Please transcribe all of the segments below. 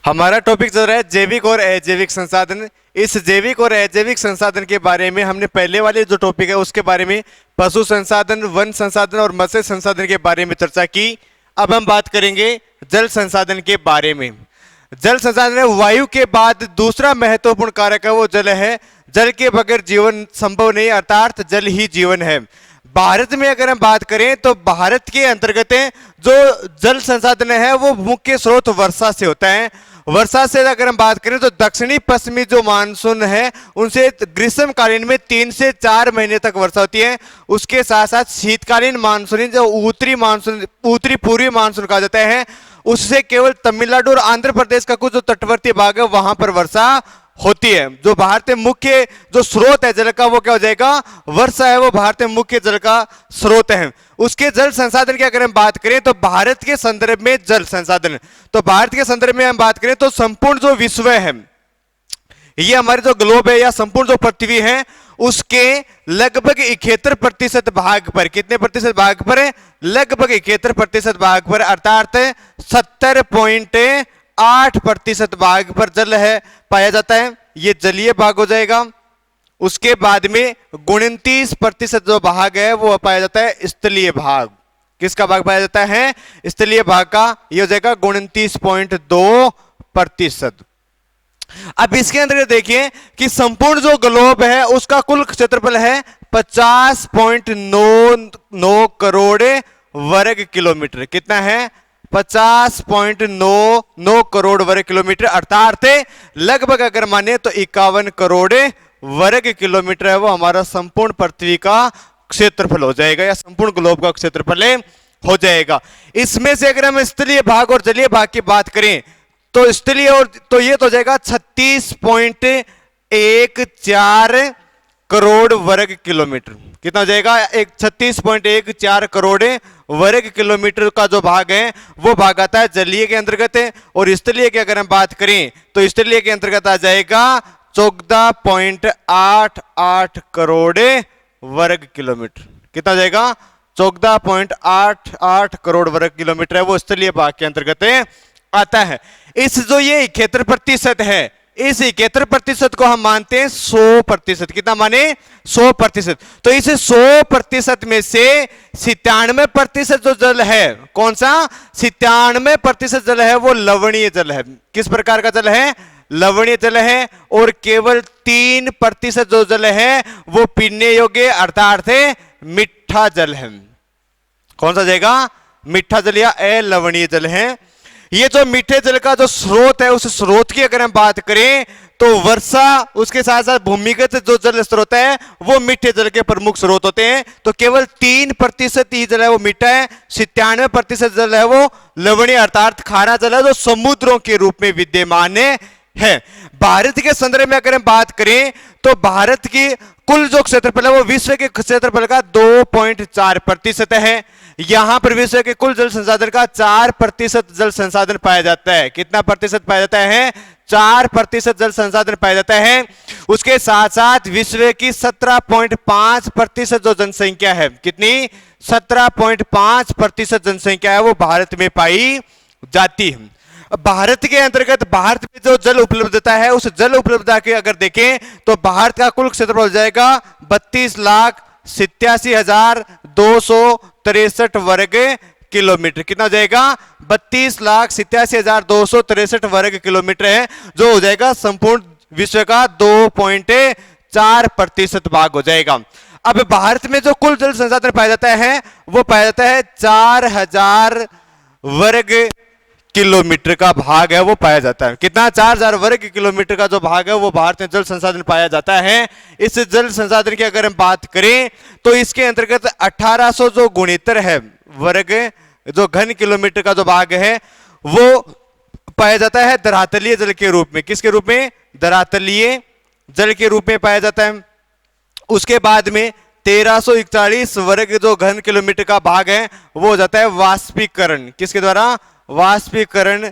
हमारा टॉपिक चल रहा है जैविक और अजैविक संसाधन। इस जैविक और अजैविक संसाधन के बारे में हमने पहले वाले जो टॉपिक है उसके बारे में पशु संसाधन, वन संसाधन और मत्स्य संसाधन के बारे में चर्चा की। अब हम बात करेंगे जल संसाधन के बारे में। जल संसाधन में वायु के बाद दूसरा महत्वपूर्ण कारक है वो जल है। जल के बगैर जीवन संभव नहीं, अर्थात जल ही जीवन है। भारत में अगर हम बात करें तो भारत के अंतर्गत जो जल संसाधन है वो मुख्य स्रोत वर्षा से होता है। वर्षा से अगर हम बात करें तो दक्षिणी पश्चिमी जो मानसून है उनसे ग्रीष्मकालीन में 3 से 4 महीने तक वर्षा होती है। उसके साथ साथ शीतकालीन मानसून जो उत्तरी पूर्वी मानसून कहा जाता है, उससे केवल तमिलनाडु और आंध्र प्रदेश का कुछ जो तटवर्ती भाग है वहां पर वर्षा होती है। जो भारत में मुख्य जो स्रोत है जल का वो क्या हो जाएगा, वर्षा है, वो भारत में मुख्य जल का स्रोत है। उसके जल संसाधन की अगर हम बात करें तो भारत के संदर्भ में जल संसाधन, तो भारत के संदर्भ में हम बात करें तो संपूर्ण जो विश्व है, ये हमारे जो ग्लोब है या संपूर्ण जो पृथ्वी है उसके लगभग 71% भाग पर, कितने प्रतिशत भाग पर है, लगभग 71% भाग पर, अर्थात 70.8% भाग पर जल है पाया जाता है। ये जलीय भाग हो जाएगा। उसके बाद में 29% जो भाग है वो पाया जाता है स्थलीय भाग। किसका भाग पाया जाता है, स्थलीय भाग का, ये हो जाएगा 29.2%। अब इसके अंदर देखिए कि संपूर्ण जो ग्लोब है उसका कुल क्षेत्रफल है 50.99 करोड़ वर्ग किलोमीटर। कितना है, 50.99 करोड़ वर्ग किलोमीटर, अर्थात लगभग अगर माने तो 51 करोड़ वर्ग किलोमीटर है वो हमारा संपूर्ण पृथ्वी का क्षेत्रफल हो जाएगा या संपूर्ण ग्लोब का क्षेत्रफल हो जाएगा। इसमें से अगर हम स्थलीय भाग और जलीय भाग की बात करें तो स्थलीय और तो ये तो जाएगा 36.14 करोड़ वर्ग किलोमीटर। कितना हो जाएगा, 36.14 करोड़ वर्ग किलोमीटर का जो भाग है वो भाग आता है जलीय के अंतर्गत है। और स्थलीय की अगर हम बात करें तो स्थलीय के अंतर्गत आ जाएगा 14.88 करोड़ वर्ग किलोमीटर। कितना हो जाएगा, 14.88 करोड़ वर्ग किलोमीटर है वो स्थलीय भाग के अंतर्गत आता है। इस जो ये 71% है, इस 71% को हम मानते हैं 100%। कितना माने, 100%। तो इस 100% में से 97% जो जल है, कौन सा, 97% जल है वो लवणीय जल है। किस प्रकार का जल है, लवणीय जल है। और केवल 3% जो जल है वो पीने योग्य अर्थात मीठा जल है। कौन सा जाएगा, मीठा जल या अलवणीय जल है। ये जो मीठे जल का जो स्रोत है उस स्रोत की अगर हम बात करें तो वर्षा, उसके साथ साथ भूमिगत जो जल स्रोत है वो मीठे जल के प्रमुख स्रोत होते हैं। तो केवल 3% ही जल है वो मीठा है, 97% जल है वो लवणीय अर्थात खारा जल है जो समुद्रों के रूप में विद्यमान है। भारत के संदर्भ में अगर हम बात करें तो भारत की कुल जो क्षेत्रफल है वो विश्व के क्षेत्रफल का 2.4% है। यहां पर विश्व के कुल जल संसाधन का 4% जल संसाधन पाया जाता है। कितना प्रतिशत पाया जाता है, 4% जल संसाधन पाया जाता है। उसके साथ साथ विश्व की 17.5% जो जनसंख्या है, कितनी, 17.5% जनसंख्या है वो भारत में पाई जाती है। भारत के अंतर्गत भारत में जो जल उपलब्धता है उस जल उपलब्धता के अगर देखें तो भारत का कुल क्षेत्रफल हो जाएगा 32,87,263 वर्ग किलोमीटर। कितना हो जाएगा, 32,87,263 वर्ग किलोमीटर है जो हो जाएगा संपूर्ण विश्व का 2.4% भाग हो जाएगा। अब भारत में जो कुल जल संसाधन पाया जाता है वो पाया जाता है 4,000 वर्ग किलोमीटर का भाग है वो पाया जाता है। कितना, 4,000 वर्ग किलोमीटर का जो भाग है वो भारत में जल संसाधन पाया जाता है। इस जल संसाधन की अगर हम बात करें तो इसके अंतर्गत 1800 जो गुणितर है वर्ग जो घन किलोमीटर का जो भाग है वो पाया जाता है धरातलीय जल के रूप में। किसके रूप में, धरातलीय जल के रूप में पाया जाता है। उसके बाद में 1341 वर्ग जो घन किलोमीटर का भाग है वो हो जाता है वाष्पीकरण। किसके द्वारा, वाष्पीकरण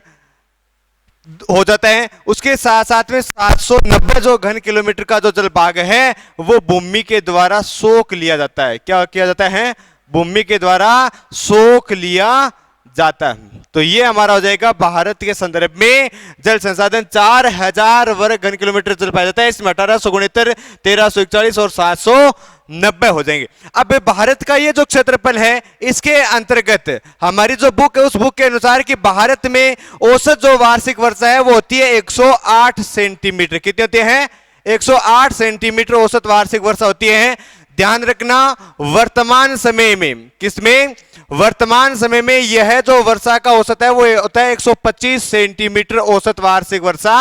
हो जाता है। उसके साथ साथ में 790 जो घन किलोमीटर का जो जल भाग है वो भूमि के द्वारा सोख लिया जाता है। क्या किया जाता है, भूमि के द्वारा सोख लिया जाता है। तो ये हमारा हो जाएगा भारत के संदर्भ में जल संसाधन 4000 वर्ग घन किलोमीटर जल पाया जाता है। इसमें 1869, 1341 और 790 हो जाएंगे। अब भारत का ये जो क्षेत्रफल है इसके अंतर्गत हमारी जो बुक है उस बुक के अनुसार कि भारत में औसत जो वार्षिक वर्षा है वो होती है 108 सेंटीमीटर। कितनी होती है? 108 सेंटीमीटर औसत वार्षिक वर्षा होती है। ध्यान रखना वर्तमान समय में, किसमें? वर्तमान समय में यह जो वर्षा का औसत है वो होता है 125 सेंटीमीटर औसत वार्षिक वर्षा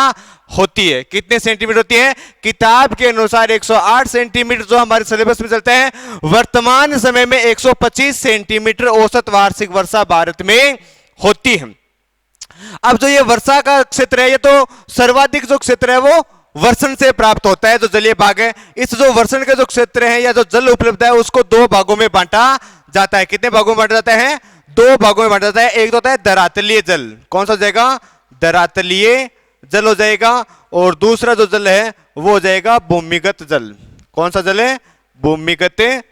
होती है। कितने सेंटीमीटर होती है? किताब के अनुसार 108 सेंटीमीटर जो हमारे सिलेबस में चलते हैं, वर्तमान समय में 125 सेंटीमीटर औसत वार्षिक वर्षा भारत में होती है। अब जो ये वर्षा का क्षेत्र है, ये तो सर्वाधिक जो क्षेत्र है वो वर्षण से प्राप्त होता है, जो जलीय भाग है। इस जो वर्षण के जो क्षेत्र है या जो जल उपलब्ध है उसको दो भागों में बांटा जाता है। कितने भागों में बांटा जाता है? दो भागों में बांटा जाता है। एक तो होता है धरातलीय जल, कौन सा हो जाएगा? धरातलीय जल हो जाएगा। और दूसरा जो जल है वो हो जाएगा भूमिगत जल। कौन सा जल है? भूमिगत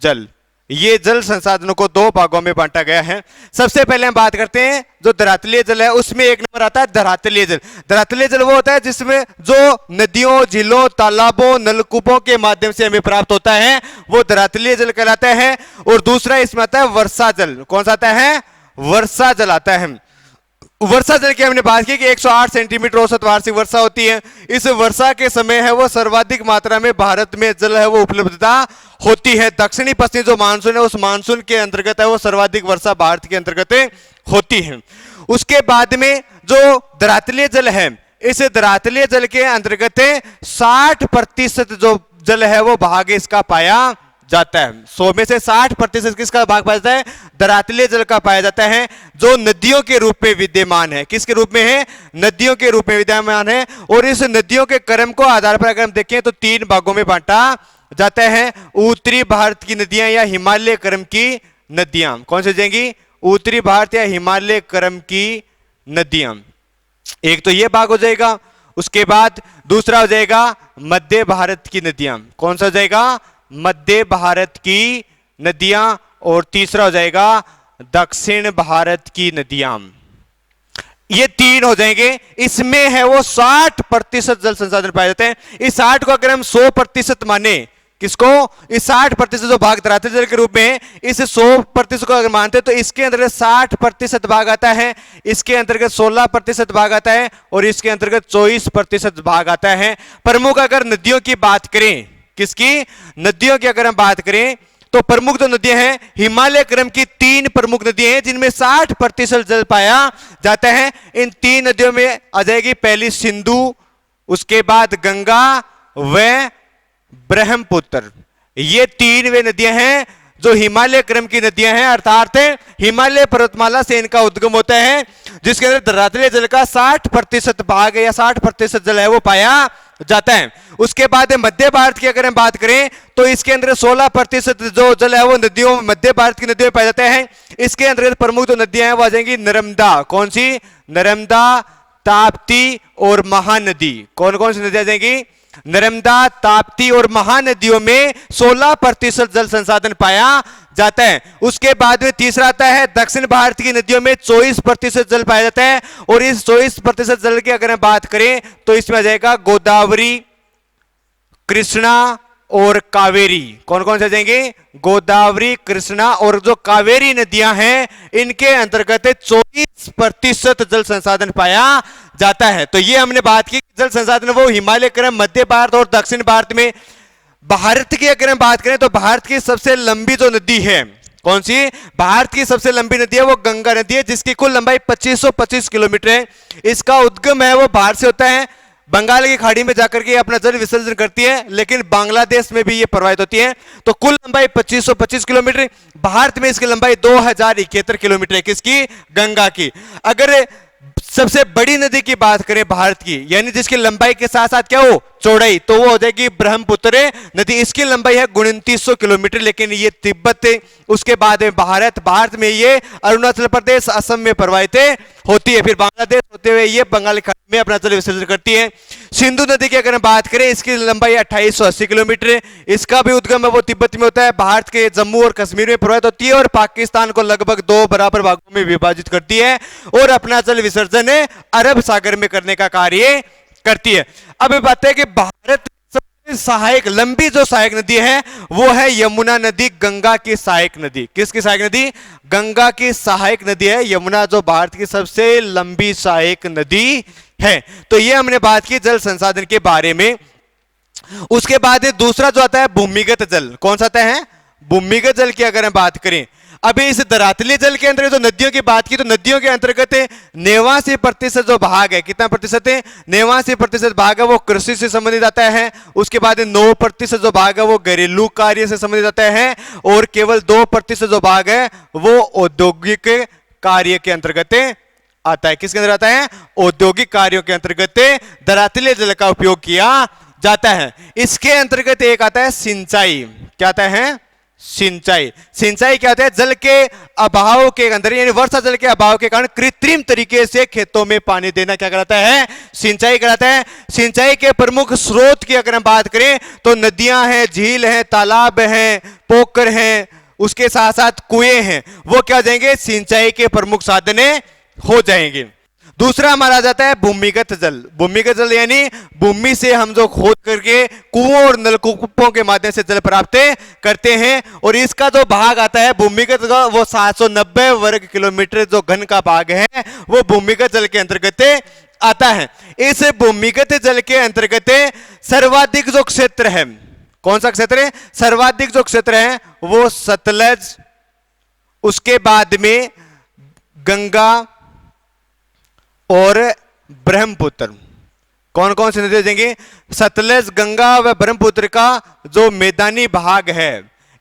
जल। ये जल संसाधनों को दो भागों में बांटा गया है। सबसे पहले हम बात करते हैं जो धरातलीय जल है, उसमें एक नंबर आता है धरातलीय जल। धरातलीय जल वो होता है जिसमें जो नदियों, झीलों, तालाबों, नलकूपों के माध्यम से हमें प्राप्त होता है वो धरातलीय जल कहलाता है। और दूसरा इसमें आता है वर्षा जल। कौन सा आता है? वर्षा जल आता है। वर्षा जल की हमने बात की कि 108 सेंटीमीटर औसत वार्षिक वर्षा होती है। इस वर्षा के समय है वो सर्वाधिक मात्रा में भारत में जल है वो उपलब्धता होती है। दक्षिणी पश्चिमी जो मानसून है उस मानसून के अंतर्गत है वो सर्वाधिक वर्षा भारत के अंतर्गत होती है। उसके बाद में जो धरातलीय जल है, इस धरातलीय जल के अंतर्गत 60% जो जल है वो भाग इसका पाया जाता है। 100 में से 60% किसका भाग पाया जाता है? धरातलीय जल का पाया जाता है, जो नदियों के रूप में विद्यमान है। किसके रूप में है? नदियों के रूप में विद्यमान है। और इस नदियों के क्रम को आधार पर अगर हम देखें तो 3 भागों में बांटा जाता है। उत्तरी भारत की नदियां या हिमालय क्रम की नदियां। कौन सी जाएंगी? उत्तरी भारत या हिमालय क्रम की नदियां। एक तो ये भाग हो जाएगा। उसके बाद दूसरा हो जाएगा मध्य भारत की नदियां। कौन सा हो जाएगा? मध्य भारत की नदियां। और तीसरा हो जाएगा दक्षिण भारत की नदियां। ये 3 हो जाएंगे। इसमें है वो 60% जल संसाधन पाए जाते हैं। इस 60 को अगर हम 100% माने, किसको? इस 60% जो भाग धरातलीय जल के रूप में है, इस 100% को अगर मानते तो इसके अंतर्गत 60% भाग आता है, इसके अंतर्गत 16% भाग आता है और इसके अंतर्गत 24% भाग आता है। प्रमुख अगर नदियों की बात करें, किसकी? नदियों की अगर हम बात करें तो प्रमुख जो नदियां हैं हिमालय क्रम की 3 प्रमुख नदियां हैं जिनमें 60% जल पाया जाता है। इन 3 नदियों में आ जाएगी पहली सिंधु, उसके बाद गंगा व ब्रह्मपुत्र। ये 3 वे नदियां हैं जो हिमालय क्रम की नदियां हैं, अर्थात हिमालय पर्वतमाला से इनका उद्गम होता है, जिसके अंदर धरातलीय जल का 60% भाग या 60% जल है वो पाया जाता है। उसके बाद मध्य भारत की अगर हम बात करें तो इसके अंदर 16% जो जल है वो नदियों, मध्य भारत की नदियों में पाया जाता है। इसके अंदर प्रमुख जो नदियां हैं वो आ जाएंगी नर्मदा। कौन सी? नर्मदा, ताप्ती और महानदी। कौन कौन सी नदियां आ जाएंगी? नर्मदा, ताप्ती और महानदियों में 16% जल संसाधन पाया जाता है। उसके बाद में तीसरा आता है दक्षिण भारत की नदियों में 24% जल पाया जाता है। और इस 24% जल की अगर हम बात करें तो इसमें आ जाएगा गोदावरी, कृष्णा और कावेरी। कौन कौन से जाएंगे? गोदावरी, कृष्णा और जो कावेरी नदियां हैं इनके अंतर्गत 24% जल संसाधन पाया जाता है। तो ये हमने बात की जल संसाधन वो हिमालय क्रम, मध्य भारत और दक्षिण भारत में। भारत की अगर हम बात करें तो भारत की सबसे लंबी जो नदी है, कौन सी? भारत की सबसे लंबी नदी है वो गंगा नदी है, जिसकी कुल लंबाई 2525 किलोमीटर है। इसका उद्गम है वो भारत से होता है, बंगाल की खाड़ी में जाकर के अपना जल विसर्जन करती है, लेकिन बांग्लादेश में भी ये प्रवाहित होती है। तो कुल लंबाई 2525 किलोमीटर। भारत में इसकी लंबाई 2071 किलोमीटर है। किसकी? गंगा की। अगर सबसे बड़ी नदी की बात करें भारत की, यानी जिसकी लंबाई के साथ साथ क्या हो चौड़ाई, तो वो हो जाएगी ब्रह्मपुत्र नदी। इसकी लंबाई है 2900 किलोमीटर, लेकिन ये तिब्बत, उसके बाद में भारत में ये अरुणाचल प्रदेश, असम में प्रवाहित होती है, फिर बांग्लादेश होते हुए ये बंगाल खाड़ी में अपना जल विसर्जन करती है। सिंधु नदी की अगर हम बात करें, इसकी लंबाई 2880 किलोमीटर है। इसका भी उद्गम है वो तिब्बत में होता है, भारत के जम्मू और कश्मीर में प्रवाहित होती है और पाकिस्तान को लगभग 2 बराबर भागों में विभाजित करती है और अपना जल विसर्जन अरब सागर में करने का कार्य करती है। अब बात है कि भारत सहायक लंबी जो सहायक नदी है वो है यमुना नदी, गंगा की सहायक नदी। किसकी सहायक नदी? गंगा की सहायक नदी है यमुना, जो भारत की सबसे लंबी सहायक नदी है। तो ये हमने बात की जल संसाधन के बारे में। उसके बाद दूसरा जो आता है भूमिगत जल, कौन सा आता है? भूमिगत जल की अगर हम बात करें, अभी इस धरातलीय जल के अंदर जो नदियों की बात की, तो नदियों के अंतर्गत 89% जो भाग है, कितना प्रतिशत है? 89% भाग है वो कृषि से संबंधित आता है। उसके बाद 9% जो भाग है वो घरेलू कार्य से संबंधित आता है और केवल 2% जो भाग है वो औद्योगिक कार्य के अंतर्गत आता है। किसके अंदर आता है? औद्योगिक कार्यों के अंतर्गत धरातलीय जल का उपयोग किया जाता है। इसके अंतर्गत एक आता है सिंचाई। क्या आता है? सिंचाई। सिंचाई क्या होता है? जल के अभाव के अंदर, यानी वर्षा जल के अभाव के कारण कृत्रिम तरीके से खेतों में पानी देना क्या कहलाता है? सिंचाई कहलाता है। सिंचाई के प्रमुख स्रोत की अगर हम बात करें तो नदियां हैं, झील हैं, तालाब हैं, पोखर हैं, उसके साथ साथ कुएं हैं, वो क्या हो जाएंगे? सिंचाई के प्रमुख साधन हो जाएंगे। दूसरा हमारा आ जाता है भूमिगत जल। भूमिगत जल यानी भूमि से हम जो खोद करके कुओं और नलकूपों के माध्यम से जल प्राप्त करते हैं, और इसका जो भाग आता है भूमिगत का वो 790 वर्ग किलोमीटर जो घन का भाग है वो भूमिगत जल के अंतर्गत आता है। इस भूमिगत जल के अंतर्गत सर्वाधिक जो क्षेत्र है, कौन सा क्षेत्र है? सर्वाधिक जो क्षेत्र है वो सतलज, उसके बाद में गंगा और ब्रह्मपुत्र। कौन कौन सी नदी देंगे? सतलज, गंगा व ब्रह्मपुत्र का जो मैदानी भाग है,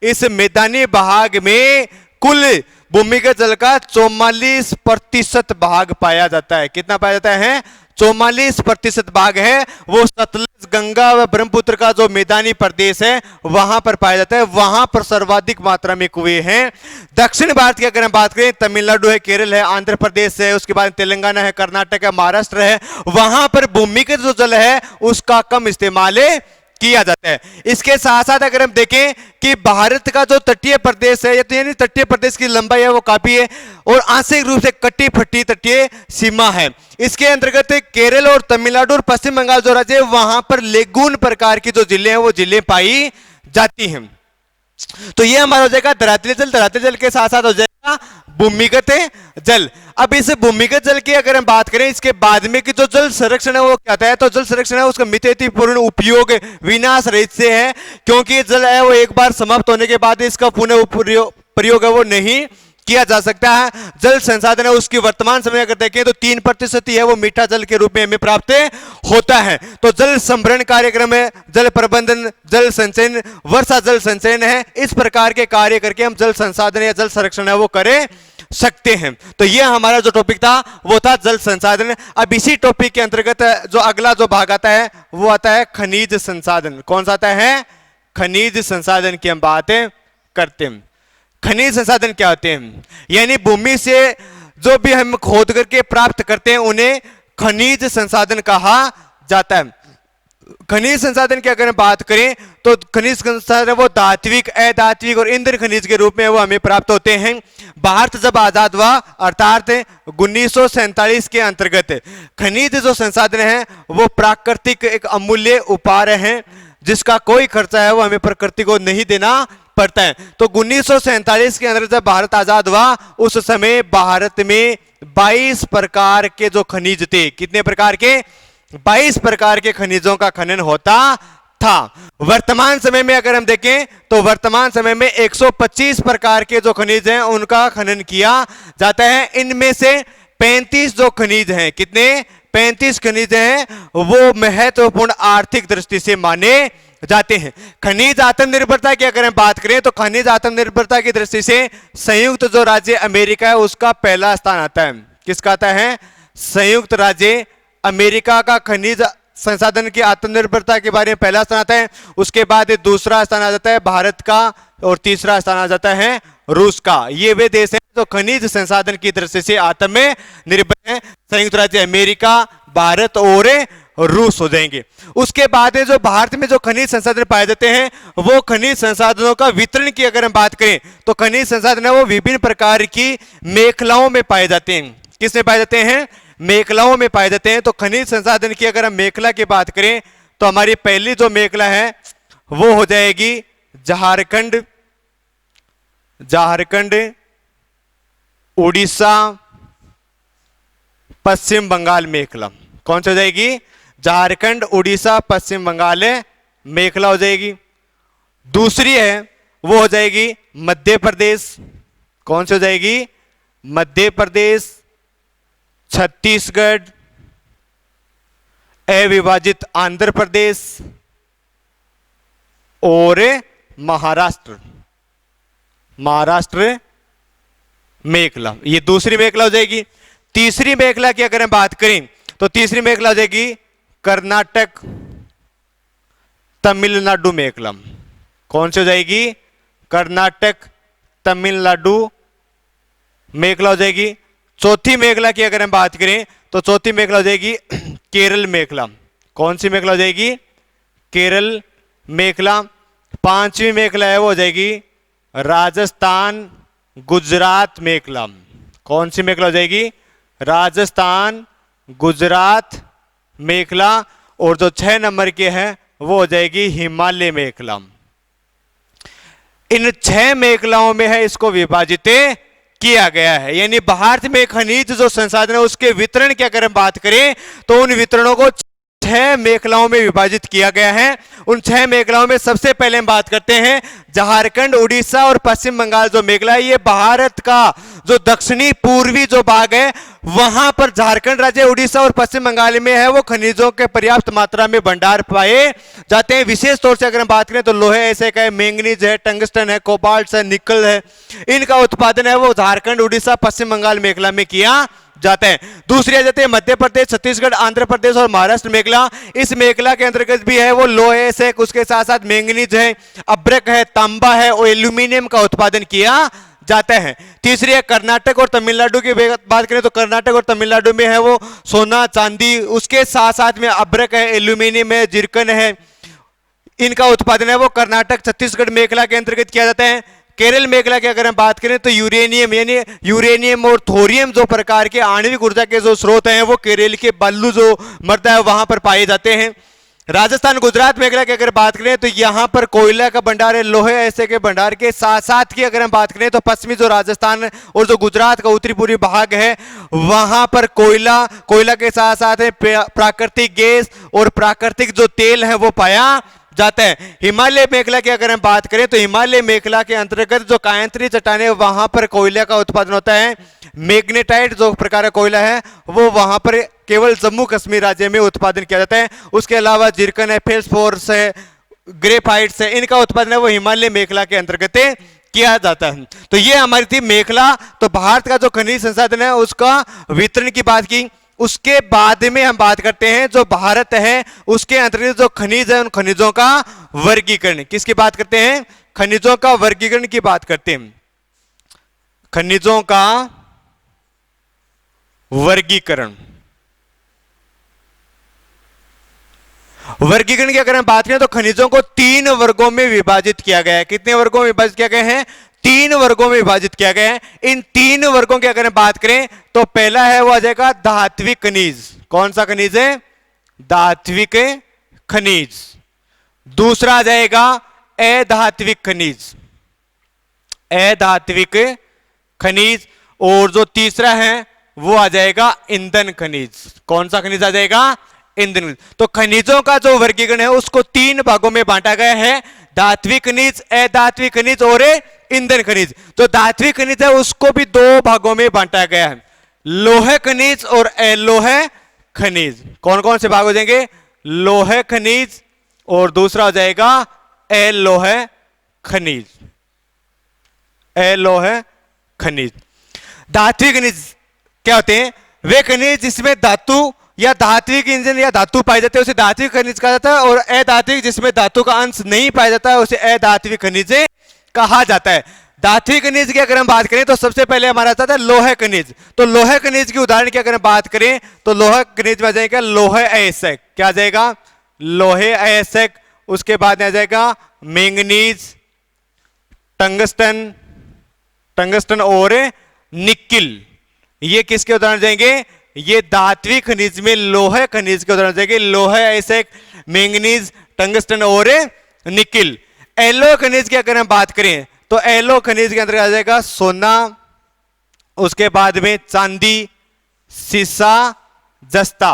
इस मैदानी भाग में कुल भूमिगत जल का 44% भाग पाया जाता है। कितना पाया जाता है? 44% भाग है वो सतलज, गंगा व ब्रह्मपुत्र का जो मैदानी प्रदेश है वहां पर पाया जाता है। वहां पर सर्वाधिक मात्रा में कुएं हैं। दक्षिण भारत की अगर हम बात करें, तमिलनाडु है, केरल है, आंध्र प्रदेश है, उसके बाद तेलंगाना है, कर्नाटक है, महाराष्ट्र है, वहां पर भूमिगत जो जल है उसका कम इस्तेमाल किया जाता है। इसके साथ साथ अगर हम देखें कि भारत का जो तटीय प्रदेश है, तो यानी तटीय प्रदेश की लंबाई है वो काफी है और आंशिक रूप से कटी फटी तटीय सीमा है। इसके अंतर्गत केरल और तमिलनाडु और पश्चिम बंगाल जो राज्य है वहां पर लेगून प्रकार की जो जिले हैं वो जिले पाई जाती हैं। तो ये हमारा हो जाएगा धरातलीय जल। धरातलीय जल के साथ साथ हो जाएगा भूमिगत जल। अब इस भूमिगत जल की अगर हम बात करें, इसके बाद में कि जो जल संरक्षण है वो क्या होता है? तो जल संरक्षण है उसका मितव्ययिपूर्ण उपयोग विनाश रहित से है, क्योंकि जल है वो एक बार समाप्त होने के बाद इसका पुनः प्रयोग है वो नहीं किया जा सकता है। जल संसाधन है उसकी वर्तमान समय अगर देखें तो 3% ही है वो मीठा जल के रूप में हमें प्राप्त होता है। तो जल संभरण कार्यक्रम है, जल प्रबंधन, जल संचयन, वर्षा जल संचयन है, इस प्रकार के कार्य करके हम जल संसाधन या जल संरक्षण है वो करें सकते हैं। तो ये हमारा जो टॉपिक था वो था जल संसाधन। अब इसी टॉपिक के अंतर्गत जो अगला जो भाग आता है वो आता है खनिज संसाधन। कौन सा आता है? खनिज संसाधन की हम बातें करते हैं। खनिज संसाधन क्या होते हैं? यानी भूमि से जो भी हम खोद करके प्राप्त करते हैं उन्हें खनिज संसाधन कहा जाता है। खनिज संसाधन की अगर हम बात करें तो खनिज संसाधन वो धात्विक, अधात्विक और ईंधन खनिज के रूप में वो हमें प्राप्त होते हैं। भारत जब आजाद हुआ अर्थात 1947 के अंतर्गत खनिज जो संसाधन है वो प्राकृतिक एक अमूल्य उपहार है जिसका कोई खर्चा है वो हमें प्रकृति को नहीं देना पड़ता है। तो 1947 के अंदर जब भारत आजाद हुआ उस समय भारत में 22 प्रकार के जो खनिज थे, कितने प्रकार के? 22 प्रकार के खनिजों का खनन होता था। वर्तमान समय में अगर हम देखें तो वर्तमान समय में 125 प्रकार के जो खनिज हैं उनका खनन किया जाता है। इनमें से 35 जो खनिज हैं, कितने? 35 खनिज हैं वो महत्वपूर्ण आर्थिक दृष्टि से माने जाते हैं। खनिज आत्मनिर्भरता की अगर हम बात करें तो खनिज आत्मनिर्भरता की दृष्टि से संयुक्त जो राज्य अमेरिका है उसका पहला स्थान आता है। किसका आता है? संयुक्त राज्य अमेरिका का खनिज संसाधन की आत्मनिर्भरता के बारे में पहला स्थान आता है, उसके बाद दूसरा स्थान आ जाता है भारत का, और तीसरा स्थान आ जाता है रूस का। ये वे देश हैं जो खनिज संसाधन की दृष्टि से आत्मनिर्भर हैं। संयुक्त राज्य अमेरिका, भारत और रूस हो जाएंगे। उसके बाद जो भारत में जो खनिज संसाधन पाए जाते हैं, वो खनिज संसाधनों का वितरण की अगर हम बात करें तो खनिज संसाधन है वो विभिन्न प्रकार की मेखलाओं में पाए जाते हैं। किसमें पाए जाते हैं? मेखलाओं में पाए जाते हैं। तो खनिज संसाधन की अगर हम मेखला की बात करें तो हमारी पहली जो मेखला है वो हो जाएगी झारखंड, उड़ीसा, पश्चिम बंगाल मेखला। कौन सी हो जाएगी? झारखंड, उड़ीसा, पश्चिम बंगाल मेखला हो जाएगी। दूसरी है वो हो जाएगी मध्य प्रदेश। कौन सी हो जाएगी? मध्य प्रदेश, छत्तीसगढ़, अविभाजित आंध्र प्रदेश और महाराष्ट्र मेखला। ये दूसरी मेखला हो जाएगी। तीसरी मेखला की अगर हम बात करें तो तीसरी मेखला हो जाएगी कर्नाटक, तमिलनाडु मेखला। कौन सी हो जाएगी? कर्नाटक, तमिलनाडु मेखला हो जाएगी। चौथी मेखला की अगर हम बात करें तो चौथी मेखला हो जाएगी केरल मेखला। कौन सी मेखला हो जाएगी? केरल मेखला। पांचवी मेखला है वो हो जाएगी राजस्थान, गुजरात मेखला। कौन सी मेखला हो जाएगी? राजस्थान, गुजरात मेखला। और जो 6 नंबर की है वो हो जाएगी हिमालय मेखला। इन 6 मेखलाओं में है इसको विभाजित किया गया है। यानी भारत में खनिज जो संसाधन है उसके वितरण की अगर हम बात करें तो उन वितरणों को 6 मेखलाओं में विभाजित किया गया है। उन 6 मेखलाओं में सबसे पहले हम बात करते हैं झारखंड, उड़ीसा और पश्चिम बंगाल जो मेखला है, ये भारत का जो दक्षिणी पूर्वी जो भाग है वहां पर झारखंड राज्य, उड़ीसा और पश्चिम बंगाल में है वो खनिजों के पर्याप्त मात्रा में भंडार पाए जाते हैं। विशेष तौर से अगर हम बात करें तो लोहे ऐसे का है, मैंगनीज है, टंगस्टन है, कोबाल्ट है, निकल है, इनका उत्पादन है वो झारखंड, उड़ीसा, पश्चिम बंगाल मेखला में किया जाता है। दूसरी आ जाती है मध्य प्रदेश, छत्तीसगढ़, आंध्र प्रदेश और महाराष्ट्र मेखला। इस मेखला के अंतर्गत भी है वो लोहे से, उसके साथ साथ मैंगनीज है, अब्रक है, तांबा है और एल्यूमिनियम का उत्पादन किया जाता है। तीसरी है कर्नाटक और तमिलनाडु की बात करें तो कर्नाटक और तमिलनाडु में है वो सोना, चांदी, उसके साथ साथ में अब्रक है, एल्यूमिनियम है, जिरकन है, इनका उत्पादन है वो कर्नाटक, छत्तीसगढ़ मेखला के अंतर्गत किया जाता है। केरल मेखला की अगर हम बात करें तो यूरेनियम, यानी यूरेनियम और थोरियम जो प्रकार के आणविक ऊर्जा के जो स्रोत हैं वो केरल के बालू जो मृदा है वहां पर पाए जाते हैं। राजस्थान, गुजरात मेखला की अगर बात करें तो यहां पर कोयला का भंडार है, लोहे ऐसे के भंडार के साथ साथ की अगर हम बात करें तो पश्चिमी जो राजस्थान और जो गुजरात का उत्तरी पूर्वी भाग है वहां पर कोयला के साथ साथ प्राकृतिक गैस और प्राकृतिक जो तेल है वो पाया जाता है। हिमालय मेखला की अगर हम बात करें तो हिमालय मेखला के अंतर्गत जो कायंत्री चट्टानें वहां पर कोयला का उत्पादन होता है। मैग्नेटाइट जो प्रकार का कोयला है वो वहां पर केवल जम्मू कश्मीर राज्य में उत्पादन किया जाता है। उसके अलावा जिरकन है, फेल्सफोर्स है, ग्रेफाइट्स है, इनका उत्पादन है वो हिमालय मेखला के अंतर्गत किया जाता है। तो ये हमारी थी मेखला। तो भारत का जो खनिज संसाधन है उसका वितरण की बात की। उसके बाद में हम बात करते हैं जो भारत है उसके अंतर्गत जो खनिज है उन खनिजों का वर्गीकरण। किसकी बात करते हैं? खनिजों का वर्गीकरण की बात करते हैं। खनिजों का वर्गीकरण की अगर हम बात करें तो खनिजों को 3 वर्गों में विभाजित किया गया है। कितने वर्गों में विभाजित किया गया है? 3 वर्गों में विभाजित किया गया है। इन 3 वर्गों की अगर हम बात करें तो पहला है वो आ जाएगा धात्विक खनिज। कौन सा खनिज है? धात्विक खनिज। दूसरा आ जाएगा अधात्विक खनिज, अधात्विक खनिज। और जो तीसरा है वो आ जाएगा ईंधन खनिज। कौन सा खनिज आ जाएगा? ईंधन। तो खनिजों का जो वर्गीकरण है उसको 3 भागों में बांटा गया है, धात्विक खनिज, अधात्विक खनिज और ईंधन खनिज। जो धात्विक खनिज है उसको भी 2 भागों में बांटा गया है, लोहे खनिज और अलोहे खनिज। कौन कौन से भाग हो जाएंगे? लोहे खनिज और दूसरा हो जाएगा अलोहे खनिज, अलोहे खनिज। धात्विक खनिज क्या होते हैं? वे खनिज जिसमें धातु या धात्विक ईंधन या धातु पाए जाते हैं उसे धात्विक खनिज कहा जाता है, और अधात्विक जिसमें धातु का अंश नहीं पाया जाता है उसे अधात्विक खनिज कहा जाता है। धात्विक खनिज की अगर हम बात करें तो सबसे पहले हमारा आता था लोह खनिज। तो लोह खनिज की उदाहरण की अगर हम बात करें तो लोह खनिज में आ जाएगा लोह अयस्क, क्या आ जाएगा, लोहे अयस्क। उसके बाद आ जाएगा मैंगनीज, टंगस्टन, टंगस्टन और निकिल। ये किसके उदाहरण जाएंगे, ये धात्विक खनिज में लोह खनिज के उदाहरण जाएंगे, लोह अयस्क, मैंगनीज, टंगस्टन और निकिल। एलो खनिज की अगर हम बात करें तो एलो खनिज के अंदर आ जाएगा सोना, उसके बाद में चांदी, सीसा, जस्ता,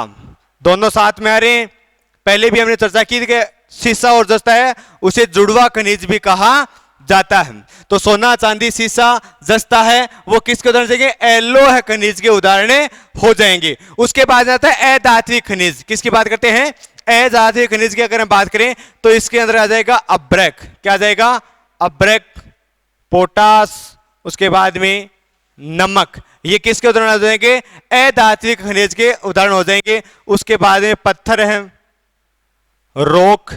दोनों साथ में आ रहे हैं। पहले भी हमने चर्चा की कि सीसा और जस्ता है उसे जुड़वा खनिज भी कहा जाता है। तो सोना, चांदी, सीसा, जस्ता है वो किसके उदाहरण देंगे, एलोह खनिज के उदाहरण हो जाएंगे। उसके बाद आता है अधात्विक खनिज, किसकी बात करते हैं, अधात्विक खनिज की अगर हम बात करें तो इसके अंदर आ जाएगा अब्रक, क्या आ जाएगा, अब्रक, पोटास, उसके बाद में नमक। ये किसके उदाहरण हो जाएंगे, अधात्विक खनिज के उदाहरण हो जाएंगे। उसके बाद में पत्थर है, रोक,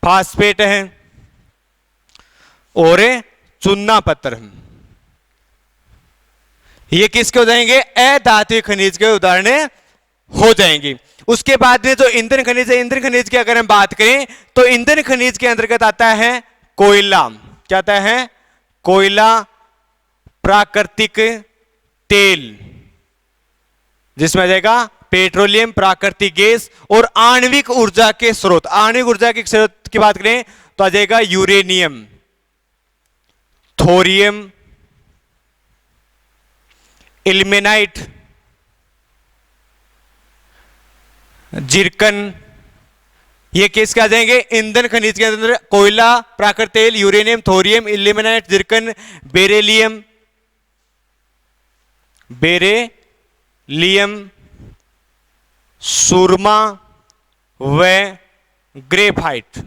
फास्फेट है और चूना पत्थर है। ये किसके हो जाएंगे, अधात्विक खनिज के उदाहरण हो जाएंगे। उसके बाद में जो ईंधन खनिज है, ईंधन खनिज की अगर हम बात करें तो ईंधन खनिज के अंतर्गत आता है कोयला, क्या आता है, कोयला, प्राकृतिक तेल जिसमें आ जाएगा पेट्रोलियम, प्राकृतिक गैस और आणविक ऊर्जा के स्रोत। आणविक ऊर्जा के स्रोत की बात करें तो आ जाएगा यूरेनियम, थोरियम, इल्मेनाइट, जिरकन। ये किसके आ जाएंगे, ईंधन खनिज के अंदर कोयला, प्राकृतिक तेल, uranium, thorium, ilmenite, zircon, beryllium, beryllium, सुरमा व ग्रेफाइट।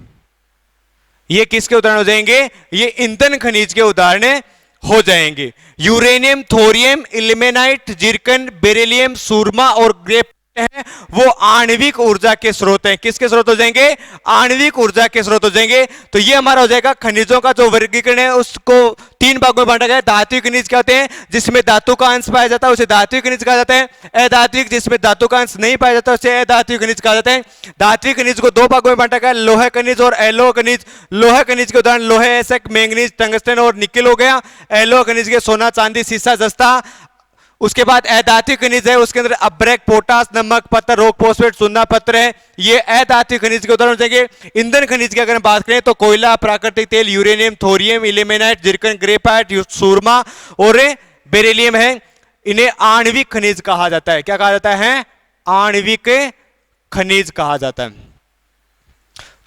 ये किसके उदाहरण हो जाएंगे, ये ईंधन खनिज के उदाहरण हो जाएंगे। Uranium, thorium, ilmenite, zircon, beryllium, सुरमा और ग्रेफाइट है वो आणविक ऊर्जा के स्रोत हैं। किसके स्रोत हो जाएंगे, आणविक ऊर्जा के स्रोत हो जाएंगे। तो ये हमारा हो जाएगा खनिजों का जो वर्गीकरण है उसको तीन भागों में बांटा गया है। धात्विक खनिज क्या होते हैं, जिसमें धातु का अंश पाया जाता है उसे धात्विक खनिज कहा जाता है। अधात्विक जिसमें धातु का अंश नहीं पाया जाता उसे अधात्विक खनिज कहा जाता है। धात्विक खनिज को दो भागों में बांटा गया, लोह खनिज और एलोह खनिज। लोह खनिज के उदाहरण लोहे अयस्क, मैंगनीज, टंगस्टन और निकिल हो गया। एलोह खनिज के सोना, चांदी, सीसा, जस्ता। उसके बाद अधात्विक खनिज है उसके अंदर अब्रक, पोटास, नमक, पत्थर, रोक, फॉस्फेट, चूना पत्थर है। ये अधात्विक खनिज के उदाहरण देंगे। ईंधन खनिज की अगर बात करें तो कोयला, प्राकृतिक तेल, यूरेनियम, थोरियम, इल्मेनाइट, जिरकन, ग्रेफाइट, सुरमा और बेरिलियम है। इन्हें आणविक खनिज कहा जाता है। क्या कहा जाता है, आणविक खनिज कहा जाता है।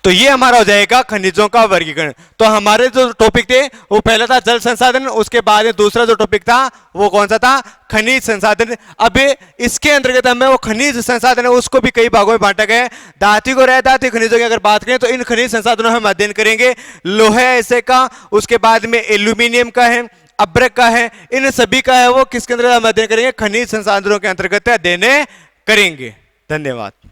तो ये हमारा हो जाएगा खनिजों का वर्गीकरण। तो हमारे जो टॉपिक थे वो पहला था जल संसाधन, उसके बाद दूसरा जो टॉपिक था वो कौन सा था, खनिज संसाधन। अब इसके अंतर्गत हमें वो खनिज संसाधन है उसको भी कई भागों में बांटा गया है। धात्विक और अधात्विक खनिजों की अगर बात करें तो इन खनिज संसाधनों हम अध्ययन करेंगे। लोहे ऐसे का, उसके बाद में एल्यूमिनियम का है, अब्रक का है, इन सभी का है वो किसके अंतर्गत हम अध्ययन करेंगे, खनिज संसाधनों के अंतर्गत अध्ययन करेंगे। धन्यवाद।